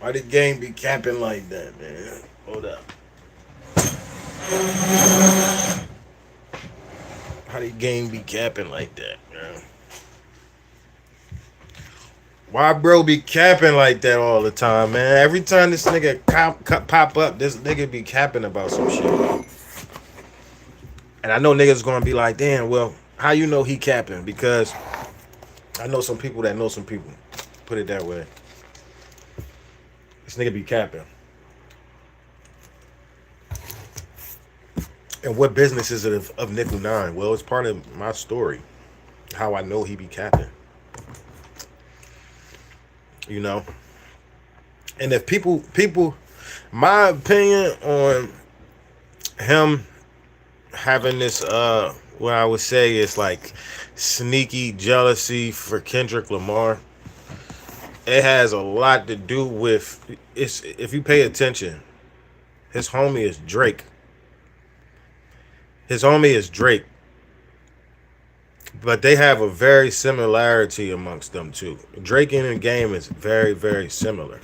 Why the game be capping like that, man? Hold up. How the game be capping like that, man? Why bro be capping like that all the time, man? Every time this nigga pop up, this nigga be capping about some shit. And I know niggas gonna be like, damn, well, how you know he capping? Because I know some people that know some people. Put it that way. This nigga be capping. And what business is it of Nickel Nine? Well, it's part of my story. How I know he be capping. You know? And if people my opinion on him having this what I would say is like sneaky jealousy for Kendrick Lamar, it has a lot to do with it's if you pay attention, his homie is Drake. His homie is Drake. But they have a very similarity amongst them too. Drake in the game is very, very similar.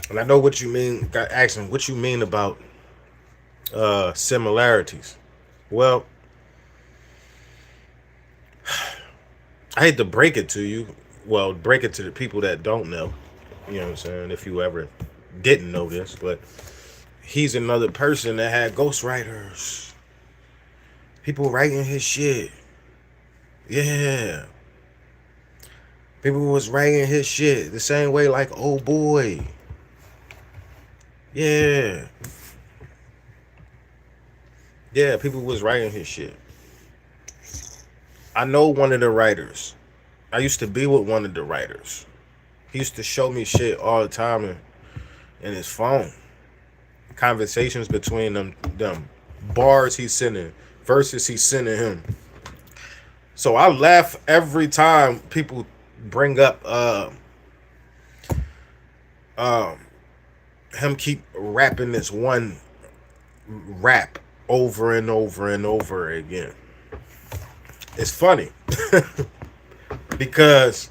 And I know what you mean. Got asking what you mean about similarities. Well, I hate to break it to you. Well, break it to the people that don't know. You know what I'm saying? If you ever didn't know this, but he's another person that had ghostwriters. People writing his shit. Yeah. People was writing his shit the same way like oh boy. Yeah. Yeah, people was writing his shit. I know one of the writers. I used to be with one of the writers. He used to show me shit all the time in his phone. Conversations between them bars he's sending, verses he's sending him. So I laugh every time people bring up um him keep rapping this one rap over and over and over again. It's funny because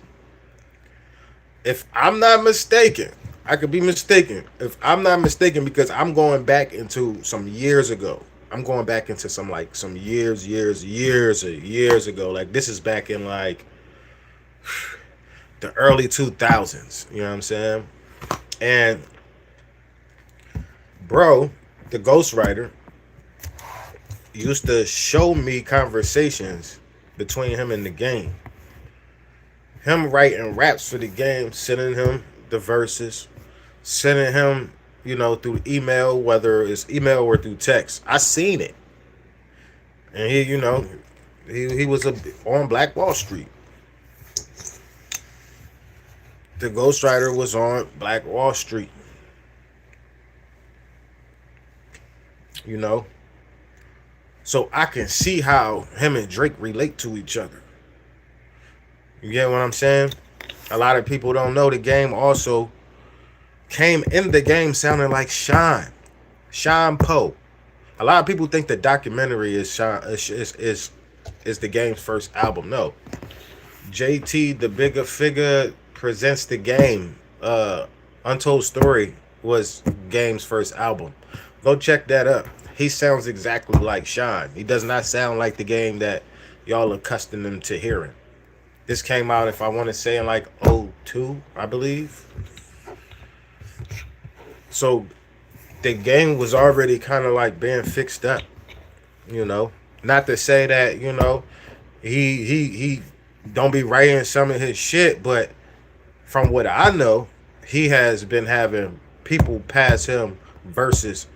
if I'm not mistaken, I could be mistaken. If I'm not mistaken, because I'm going back into some years ago. I'm going back into some years ago. Like this is back in like the early 2000s. You know what I'm saying? And bro, the ghostwriter, used to show me conversations between him and the game. Him writing raps for the game, sending him the verses, sending him, through email, whether it's email or through text. I seen it. And he was on Black Wall Street. The ghostwriter was on Black Wall Street. You know? So I can see how him and Drake relate to each other. You get what I'm saying? A lot of people don't know the game also came in the game sounding like Sean Poe. A lot of people think the documentary is is the game's first album. No, JT, the bigger figure, presents the game. Untold Story was game's first album. Go check that up. He sounds exactly like Sean. He does not sound like the game that y'all accustomed him to hearing. This came out, if I want to say, in like '02, I believe. So the game was already kind of like being fixed up, you know. Not to say that, he don't be writing some of his shit, but from what I know, he has been having people pass him verses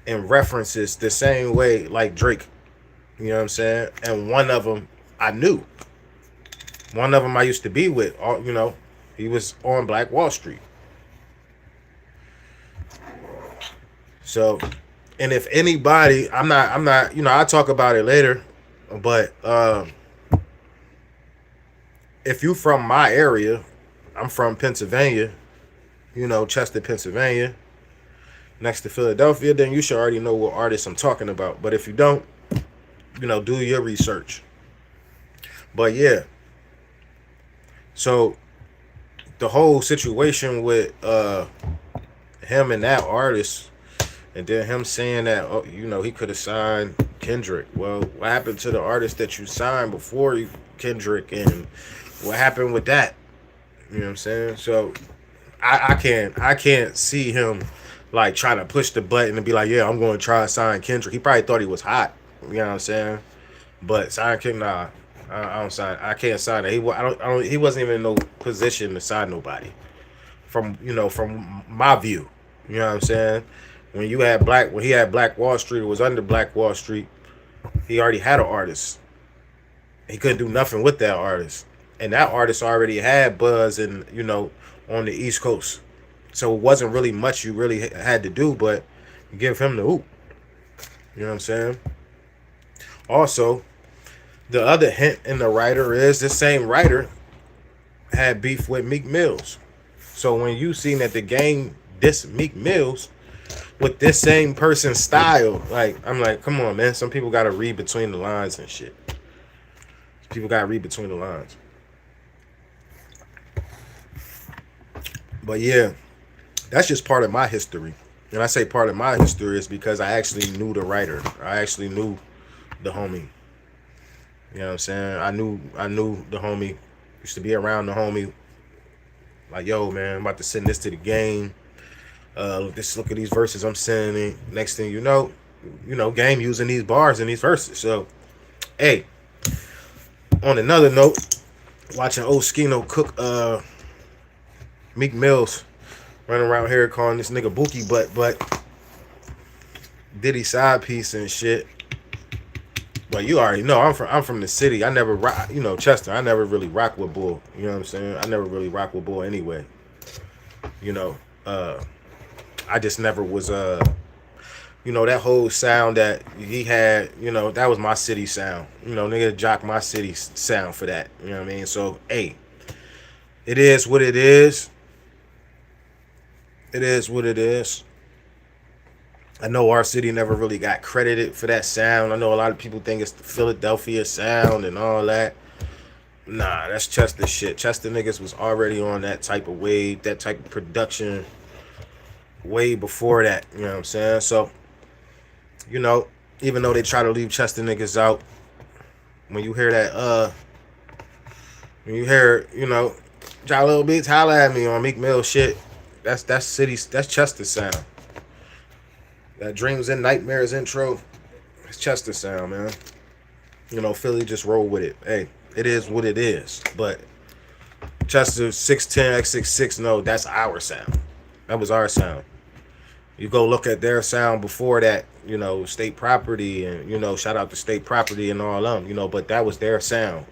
and references the same way like Drake. You know what I'm saying? And one of them I knew. One of them I used to be with. He was on Black Wall Street. So, and if anybody, I'm not, I'll talk about it later, but if you from my area, I'm from Pennsylvania, Chester, Pennsylvania, next to Philadelphia, then you should already know what artist I'm talking about. But if you don't, do your research. But yeah, so the whole situation with him and that artist, and then him saying that, oh, you know, he could have signed Kendrick. Well, what happened to the artist that you signed before you, Kendrick, and what happened with that? You know what I'm saying? So I can't see him like trying to push the button and be like, yeah, I'm going to try to sign Kendrick. He probably thought he was hot. You know what I'm saying? But sign Kendrick, nah. I don't sign. I can't sign it. I don't. He wasn't even in no position to sign nobody. From my view, you know what I'm saying. When he had Black Wall Street, it was under Black Wall Street. He already had an artist. He couldn't do nothing with that artist, and that artist already had buzz and on the East Coast. So it wasn't really much you really had to do, but give him the hoop. You know what I'm saying? Also, the other hint in the writer is the same writer had beef with Meek Mills. So when you seen that the game diss Meek Mills with this same person's style, like I'm like, come on, man. Some people gotta read between the lines and shit. People gotta read between the lines. But yeah, that's just part of my history. And I say part of my history is because I actually knew the writer. I actually knew the homie. You know what I'm saying? I knew the homie. Used to be around the homie. Like, yo, man, I'm about to send this to the game. Just look at these verses I'm sending. Next thing you know, game using these bars and these verses. So, hey, on another note, watching Oschino cook Meek Mills running around here calling this nigga Bookie but Diddy side piece and shit. But you already know I'm from the city. I never rock, Chester. I never really rock with Bull. You know what I'm saying? I never really rock with Bull anyway. You know, I just never was that whole sound that he had, that was my city sound. Nigga jock my city sound for that. You know what I mean? So, hey, it is what it is. It is what it is. I know our city never really got credited for that sound. I know a lot of people think it's the Philadelphia sound and all that. Nah, that's Chester shit. Chester niggas was already on that type of wave, that type of production way before that. You know what I'm saying? So, even though they try to leave Chester niggas out, when you hear that, when you hear, Jolly Little Beats holla at me on Meek Mill shit, that's Chester sound. That Dreams and Nightmares intro, it's Chester sound, man. Philly just roll with it. Hey, it is what it is. But Chester 610 X66, no, that's our sound. That was our sound. You go look at their sound before that, State Property and, shout out to State Property and all them, but that was their sound,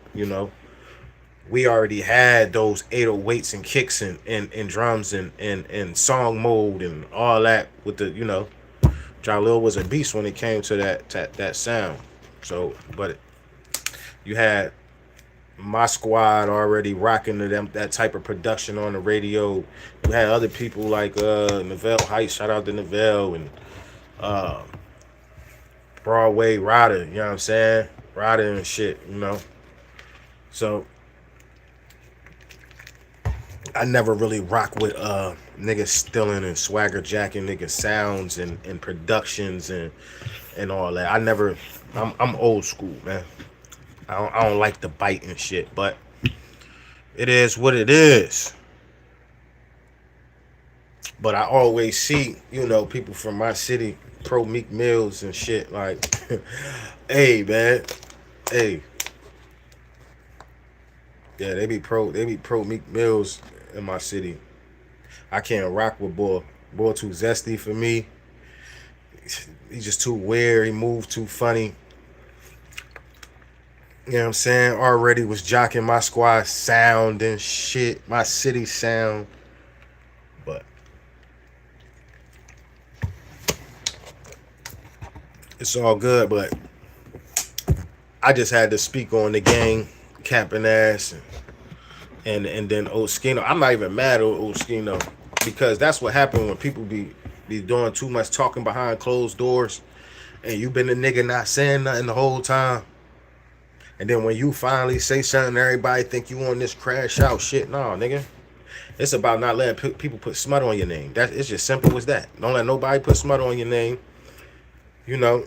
We already had those 808s and kicks and drums and song mode and all that with the, Jalil was a beast when it came to that sound. So, but you had my squad already rocking to them that type of production on the radio. You had other people like Neville Heights, shout out to Neville, and Broadway Ryder, you know what I'm saying? Ryder and shit, So I never really rock with niggas stealing and swagger jacking niggas sounds and productions and all that. I'm old school, man. I don't like the bite and shit, but it is what it is. But I always see, people from my city pro Meek Mills and shit like, hey man, hey. Yeah, they be pro Meek Mills in my city. I can't rock with Bull. Bull too zesty for me. He's just too weird. He moved too funny. You know what I'm saying? Already was jocking my squad sound and shit. My city sound. But it's all good. But I just had to speak on the gang capping ass and then Oschino. I'm not even mad at Oschino because that's what happened when people be doing too much talking behind closed doors and you been the nigga not saying nothing the whole time. And then when you finally say something, everybody think you on this crash out shit. Nah, nigga. It's about not letting people put smut on your name. It's just simple as that. Don't let nobody put smut on your name. You know,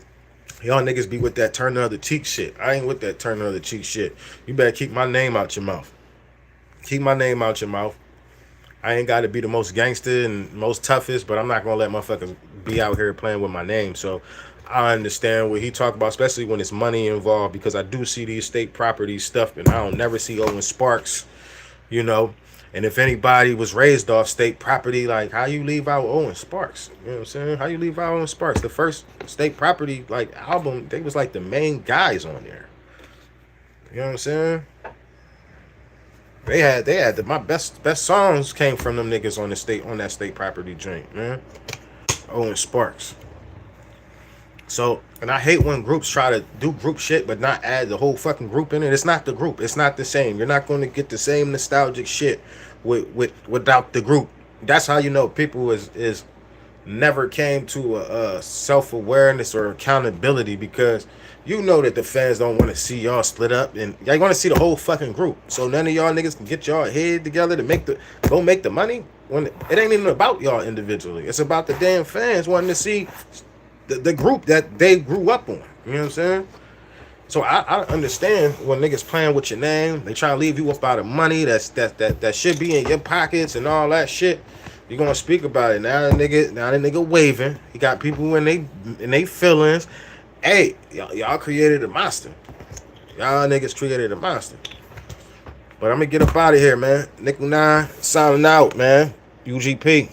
y'all niggas be with that turn the other cheek shit. I ain't with that turn the other cheek shit. You better keep my name out your mouth. Keep my name out your mouth. I ain't got to be the most gangster and most toughest, but I'm not gonna let motherfuckers be out here playing with my name. So I understand what he talked about, especially when it's money involved, because I do see these state property stuff, and I don't never see Owen Sparks, you know. And if anybody was raised off state property, like how you leave out Owen Sparks? You know what I'm saying? How you leave out Owen Sparks? The first state property like album, they was like the main guys on there. You know what I'm saying? My best songs came from them niggas on that state property joint, man. Owen Sparks. So, and I hate when groups try to do group shit but not add the whole fucking group in it. It's not the group. It's not the same. You're not going to get the same nostalgic shit without the group. That's how you know people is never came to a self-awareness or accountability, because you know that the fans don't want to see y'all split up, and y'all want to see the whole fucking group. So none of y'all niggas can get y'all head together to make the money, when it ain't even about y'all individually. It's about the damn fans wanting to see the group that they grew up on. You know what I'm saying? So I understand when niggas playing with your name, they trying to leave you up out of money that should be in your pockets and all that shit. You gonna speak about it now? The nigga waving. He got people in they feelings. Hey, y'all created a monster. Y'all niggas created a monster. But I'm gonna get up out of here, man. Nickel 9 signing out, man. UGP.